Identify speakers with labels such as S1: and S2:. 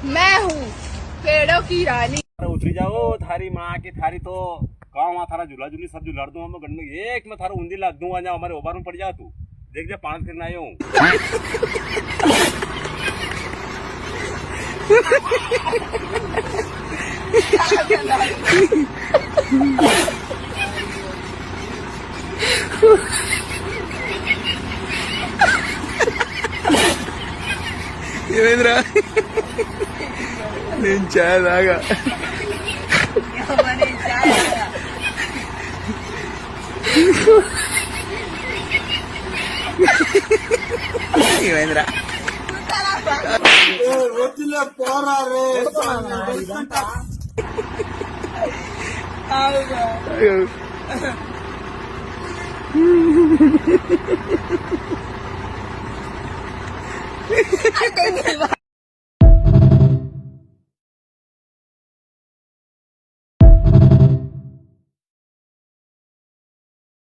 S1: मैं हूँ पेड़ों की रानी।
S2: उतरी जाओ थारी माँ की थारी तो गाँव वहाँ थारा झूला झूली सब झूला दूंगा मैं गन्ने एक में थारा उंदी लाद दूंगा जा हमारे ओबार में पड़ जा तू देख जा 5 करना आयो हूँ
S3: ఏమైందిరా నేను చాయ్ తాగా ఏమైందిరా
S4: వచ్చిలే పోరా రే
S3: అయ్యో